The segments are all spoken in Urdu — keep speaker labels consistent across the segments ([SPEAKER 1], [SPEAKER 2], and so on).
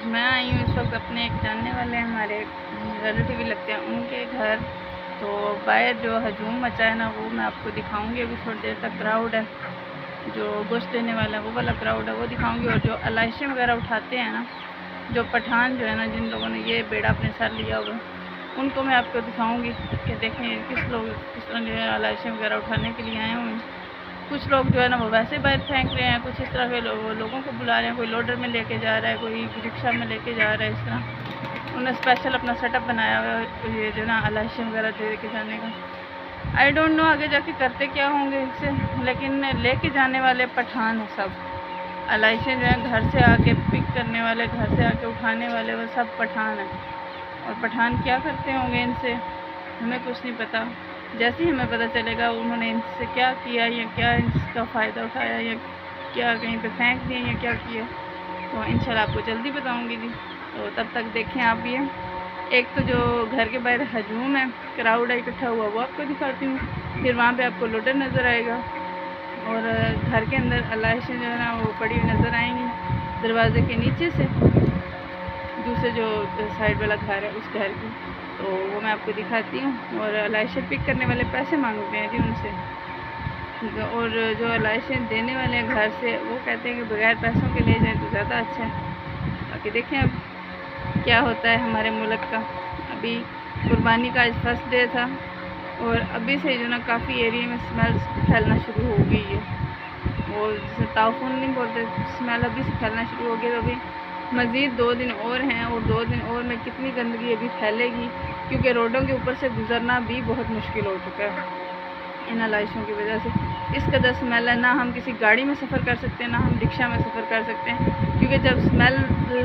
[SPEAKER 1] میں آئی ہوں اس وقت اپنے ایک جاننے والے ہیں، ہمارے ریلیٹیو بھی لگتے ہیں، ان کے گھر۔ تو باہر جو ہجوم مچا ہے نا وہ میں آپ کو دکھاؤں گی۔ ابھی تھوڑی دیر تک کراؤڈ ہے، جو گوشت دینے والا ہے وہ والا کراؤڈ ہے وہ دکھاؤں گی، اور جو علائشیں وغیرہ اٹھاتے ہیں نا، جو پٹھان جو ہے نا، جن لوگوں نے یہ بیڑا اپنے سر لیا ہوا ان کو میں آپ کو دکھاؤں گی کہ دیکھیں کس طرح جو ہے علائشیں وغیرہ اٹھانے کے لیے آئے ہوئے ہیں۔ کچھ لوگ جو ہے نا وہ ویسے باہر پھینک رہے ہیں، کچھ اس طرح کے لوگوں کو بلا رہے ہیں، کوئی لوڈر میں لے کے جا رہا ہے، کوئی رکشہ میں لے کے جا رہا ہے۔ اس طرح انہوں نے اسپیشل اپنا سیٹ اپ بنایا ہوا ہے یہ جو نا علائشیں وغیرہ دے کے جانے کا۔ آئی ڈونٹ نو آگے جا کے کرتے کیا ہوں گے اس سے، لیکن لے کے جانے والے پٹھان ہیں سب۔ علائشیں جو ہیں گھر سے آ کے پک کرنے والے، گھر سے آ کے اٹھانے والے، وہ سب پٹھان ہیں۔ اور پٹھان کیا کرتے ہوں گے ان سے ہمیں کچھ نہیں پتہ۔ جیسے ہی ہمیں پتہ چلے گا انہوں نے ان سے کیا کیا یا کیا اس کا فائدہ اٹھایا یا کیا کہیں پہ پھینک دیا یا کیا کیا، تو انشاءاللہ آپ کو جلدی بتاؤں گی جی۔ تو تب تک دیکھیں آپ بھی ایک تو جو گھر کے باہر ہجوم ہے، کراؤڈ ہے اکٹھا ہوا، وہ آپ کو دکھاتی ہوں۔ پھر وہاں پہ آپ کو لوڈر نظر آئے گا، اور گھر کے اندر علائشیں جو ہے نا وہ پڑی ہوئی نظر آئیں گی دروازے کے نیچے سے، دوسرے جو سائڈ والا گھر ہے اس گھر کی، تو وہ میں آپ کو دکھاتی ہوں۔ اور علائشیں پک کرنے والے پیسے مانگتے ہیں جی ان سے، اور جو علائشیں دینے والے ہیں گھر سے وہ کہتے ہیں کہ بغیر پیسوں کے لے جائیں تو زیادہ اچھا ہے۔ باقی دیکھیں اب کیا ہوتا ہے ہمارے ملک کا۔ ابھی قربانی کا آج فرسٹ ڈے تھا، اور ابھی سے جو نا کافی ایریے میں اسمیل پھیلنا شروع ہو گئی ہے، وہ جسے تعفن نہیں بولتے، اسمیل ابھی سے پھیلنا شروع ہو گئی۔ تو ابھی مزید 2 دن اور ہیں، اور 2 دن اور میں کتنی گندگی ابھی پھیلے گی، کیونکہ روڈوں کے اوپر سے گزرنا بھی بہت مشکل ہو چکا ہے ان علائشوں کی وجہ سے۔ اس قدر اسمیل ہے، نہ ہم کسی گاڑی میں سفر کر سکتے ہیں، نہ ہم رکشہ میں سفر کر سکتے ہیں، کیونکہ جب اسمیل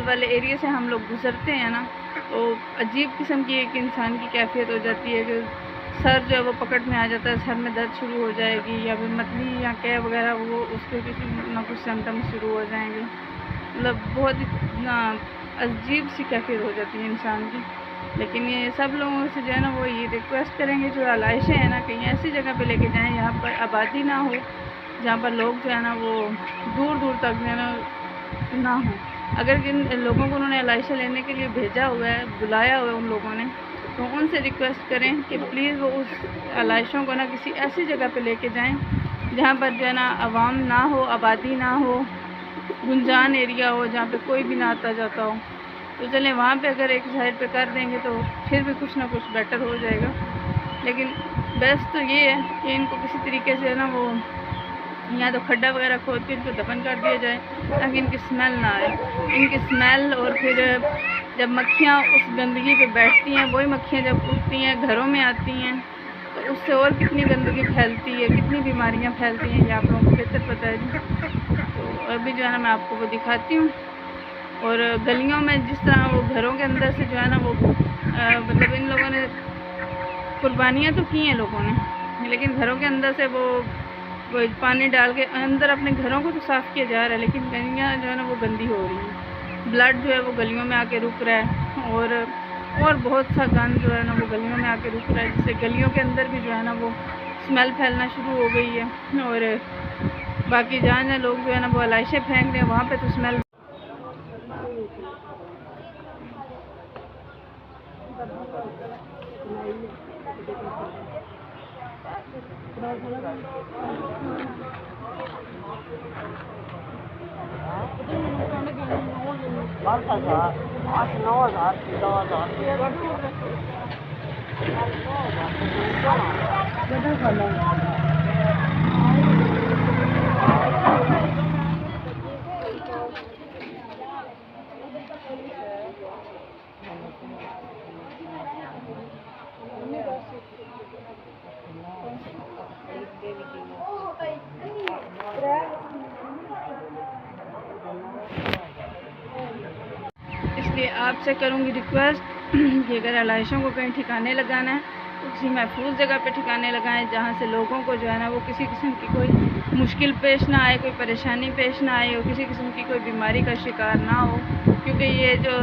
[SPEAKER 1] والے ایریے سے ہم لوگ گزرتے ہیں نا تو عجیب قسم کی ایک انسان کی کیفیت ہو جاتی ہے کہ سر جو ہے وہ پکڑ میں آ جاتا ہے، سر میں درد شروع ہو جائے گی، یا پھر متلی یا کیے وغیرہ وہ اس کے کسی نہ کچھ سمٹمس شروع ہو جائیں گے، مطلب بہت عجیب سی کیفیت ہو جاتی ہے انسان کی۔ لیکن یہ سب لوگوں سے جو ہے نا وہ یہ ریکویسٹ کریں گے جو علائشیں ہیں نا کہیں ایسی جگہ پہ لے کے جائیں جہاں پر آبادی نہ ہو، جہاں پر لوگ جو ہے نا وہ دور دور تک جو ہے نا نہ ہوں۔ اگر جن لوگوں کو انہوں نے علائشیں لینے کے لیے بھیجا ہوا ہے، بلایا ہوا ہے ان لوگوں نے، تو ان سے ریکویسٹ کریں کہ پلیز وہ اس علائشوں کو نا کسی ایسی جگہ پہ لے کے جائیں جہاں پر جو ہے نا عوام نہ ہو، آبادی نہ ہو، گنجان ایریا ہو جہاں پہ کوئی بھی نہ آتا جاتا ہو۔ تو چلیں وہاں پہ اگر ایک سائڈ پہ کر دیں گے تو پھر بھی کچھ نہ کچھ بیٹر ہو جائے گا، لیکن بیسٹ تو یہ ہے کہ ان کو کسی طریقے سے نا وہ یا تو کھڈا وغیرہ کھود کے ان کو دفن کر دیا جائے تاکہ ان کی اسمیل نہ آئے۔ ان کی اسمیل، اور پھر جب مکھیاں اس گندگی پہ بیٹھتی ہیں، وہی مکھیاں جب اٹھتی ہیں گھروں میں آتی ہیں تو اس سے اور کتنی گندگی پھیلتی ہے، کتنی بیماریاں پھیلتی ہیں، یہ آپ لوگوں کو بہتر پتہ ہے جی۔ تو ابھی جو ہے نا میں آپ کو وہ دکھاتی ہوں، اور گلیوں میں جس طرح وہ گھروں کے اندر سے جو ہے نا وہ مطلب ان لوگوں نے قربانیاں تو کی ہیں لوگوں نے، لیکن گھروں کے اندر سے وہ پانی ڈال کے اندر اپنے گھروں کو تو صاف کیا جا رہا ہے، لیکن گلیاں جو ہے نا وہ گندی ہو رہی ہیں، بلڈ جو ہے وہ گلیوں میں آ کے رک رہا ہے، اور بہت سا گند جو ہے نا وہ گلیوں میں آ کے رک رہا ہے، جس سے گلیوں کے اندر بھی جو ہے نا وہ اسمیل پھیلنا شروع ہو گئی ہے۔ اور باقی جہاں لوگ جو ہے نا وہ علائشیں پھینک رہے ہیں وہاں پہ تو اسمیل اس لیے آپ سے کروں گی ریکویسٹ کہ اگر علائشوں کو کہیں ٹھکانے لگانا ہے تو کسی محفوظ جگہ پہ ٹھکانے لگائیں جہاں سے لوگوں کو جو ہے نا وہ کسی قسم کی کوئی مشکل پیش نہ آئے، کوئی پریشانی پیش نہ آئے، اور کسی قسم کی کوئی بیماری کا شکار نہ ہو، کیونکہ یہ جو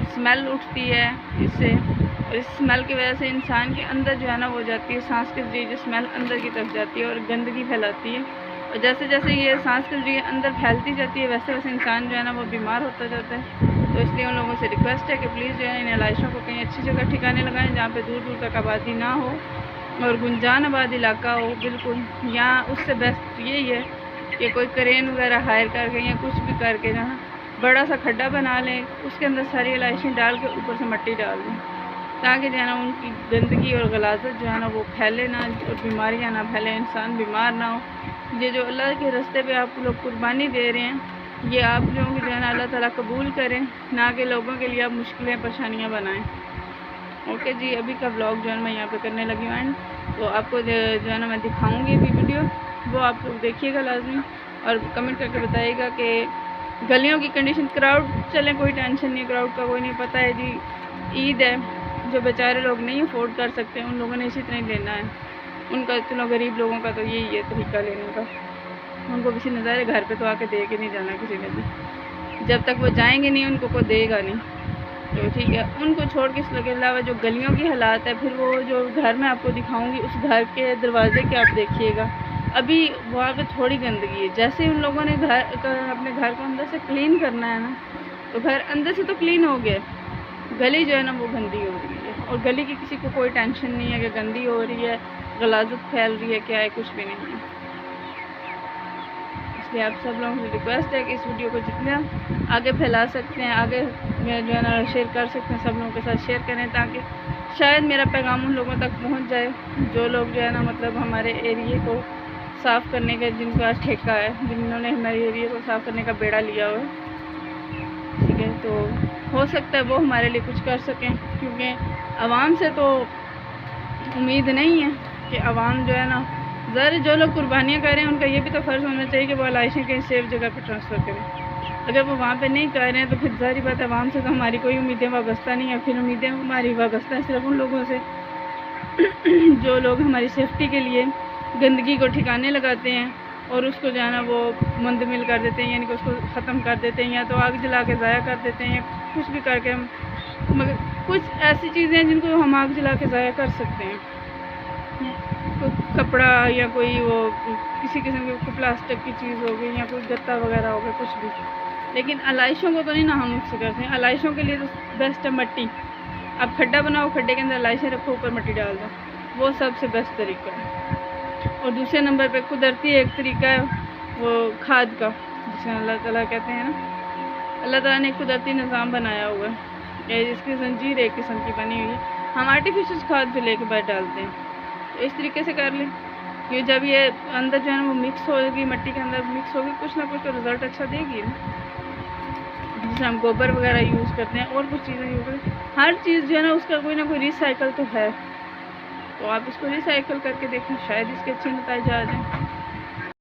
[SPEAKER 1] اسمیل اٹھتی ہے اس سے، اور اس اسمیل کی وجہ سے انسان کے اندر جو ہے نا وہ جاتی ہے، سانس کے ذریعے جو اسمیل اندر کی طرف جاتی ہے اور گندگی پھیلاتی ہے، اور جیسے جیسے یہ سانس کے ذریعے اندر پھیلتی جاتی ہے ویسے ویسے انسان جو ہے نا وہ بیمار ہوتا جاتا ہے۔ تو اس لیے ان لوگوں سے ریکویسٹ ہے کہ پلیز جو ہے ان علائشوں کو کہیں اچھی جگہ ٹھکانے لگائیں جہاں پہ دور دور تک آبادی نہ ہو اور گنجان آباد علاقہ ہو بالکل. یا اس سے بیسٹ یہی ہے کہ کوئی کرین وغیرہ ہائر کر کے یا کچھ بھی کر کے نا بڑا سا کھڈا بنا لیں, اس کے اندر ساری علائشیں ڈال کے اوپر سے مٹی ڈال دیں, تاکہ جو ہے نا ان کی گندگی اور غلاظت جو ہے نا وہ پھیلے نہ اور بیماریاں نہ پھیلیں, انسان بیمار نہ ہو. یہ جو اللہ کے راستے پہ آپ لوگ قربانی دے رہے ہیں یہ آپ لوگوں کی جو ہے نا اللہ تعالیٰ قبول کریں, نہ کہ لوگوں کے لیے آپ مشکلیں پریشانیاں بنائیں. اوکے جی, ابھی کا بلاگ جو ہے میں یہاں پہ کرنے لگی ہوں اینڈ, تو آپ کو جو ہے نا میں دکھاؤں گی ابھی ویڈیو, وہ آپ لوگ دیکھیے گا لازمی اور کمنٹ کر کے بتائیے گا کہ گلیوں کی کنڈیشن. کراؤڈ چلیں کوئی ٹینشن نہیں, کراؤڈ کا کوئی نہیں, پتہ ہے جی عید ہے, جو بیچارے لوگ نہیں افورڈ کر سکتے ان لوگوں نے اسی طرح ہی لینا ہے. ان کا اتنا غریب لوگوں کا تو یہی ہے طریقہ لینے کا, ان کو کسی نظارے گھر پہ تو آ کے دے کے نہیں جانا کسی نے بھی, جب تک وہ جائیں گے نہیں ان کو کوئی دے گا نہیں. تو ٹھیک ہے, ان کو چھوڑ کے اس کے علاوہ جو گلیوں کی حالات ہے, پھر وہ جو گھر میں آپ کو دکھاؤں گی اس گھر کے دروازے کے آپ دیکھیے گا, ابھی وہاں پہ تھوڑی گندگی ہے. جیسے ہی ان لوگوں نے اپنے گھر کو اندر سے کلین کرنا ہے نا, تو گھر اندر سے تو کلین ہو گیا, گلی جو ہے نا وہ گندی ہو رہی ہے, اور گلی کی کسی کو کوئی ٹینشن نہیں ہے کہ گندی ہو رہی ہے, غلاظت پھیل رہی ہے, کیا ہے, کچھ بھی نہیں ہے. اس لیے آپ سب لوگوں سے ریکویسٹ ہے کہ اس ویڈیو کو جتنا آگے پھیلا سکتے ہیں, آگے جو ہے نا شیئر کر سکتے ہیں, سب لوگوں کے ساتھ شیئر کریں تاکہ شاید میرا پیغام ان لوگوں تک پہنچ جائے جو لوگ جو ہے نا مطلب ہمارے ایریے کو صاف کرنے کا جن کا ٹھیکہ ہے, جنہوں نے ہمارے ایریے کو صاف کرنے کا بیڑا لیا ہوا ہے. ٹھیک ہے, تو ہو سکتا ہے وہ ہمارے لیے کچھ کر سکیں, کیونکہ عوام سے تو امید نہیں ہے کہ عوام جو ہے نا ظاہر جو لوگ قربانیاں کر رہے ہیں ان کا یہ بھی تو فرض ہونا چاہیے کہ وہ علائشیں کہیں سیف جگہ پہ ٹرانسفر کریں. اگر وہ وہاں پہ نہیں کر رہے ہیں تو پھر ظاہری بات ہے عوام سے تو ہماری کوئی امیدیں وابستہ نہیں ہیں. پھر امیدیں ہماری وابستہ ہیں صرف ان لوگوں سے جو لوگ ہماری سیفٹی کے لیے گندگی کو ٹھکانے لگاتے ہیں اور اس کو جو ہے نا وہ مندمل کر دیتے ہیں, یعنی کہ اس کو ختم کر دیتے ہیں, یا تو آگ جلا کے ضائع کر دیتے ہیں, یا کچھ بھی کر کے ہم, مگر کچھ ایسی چیزیں ہیں جن کو ہم آگ جلا کے ضائع کر سکتے ہیں. کوئی کپڑا یا کوئی وہ کسی قسم کی پلاسٹک کی چیز ہو گئی یا کوئی گتا وغیرہ ہو گیا, کچھ بھی. لیکن علائشوں کو تو نہیں نا ہم اس سے کرتے ہیں. علائشوں کے لیے تو بیسٹ ہے مٹی. آپ کھڈا بناؤ, کھڈے کے اندر علائشیں رکھو, اوپر مٹی ڈال دو, وہ سب سے بیسٹ طریقہ ہے. اور دوسرے نمبر پہ قدرتی ایک طریقہ ہے وہ کھاد کا, جس میں اللہ تعالیٰ کہتے ہیں نا, اللہ تعالیٰ نے ایک قدرتی نظام بنایا ہوا ہے جس کی زنجیر ایک قسم کی بنی ہوئی ہے. ہم آرٹیفیشل کھاد بھی لے کے باہر ڈالتے ہیں, تو اس طریقے سے کر لیں کہ جب یہ اندر جو ہے نا وہ مکس ہوگی, مٹی کے اندر مکس ہوگی, کچھ نہ کچھ تو رزلٹ اچھا دے گی نا. جیسے ہم گوبر وغیرہ یوز کرتے ہیں اور کچھ چیزیں یوز کرتے ہیں, ہر چیز جو ہے نا اس کا کوئی نہ کوئی ریسائیکل تو ہے. تو آپ اس کو ریسائیکل کر کے دیکھیں, شاید اس کے اچھے نتائج آ جائیں.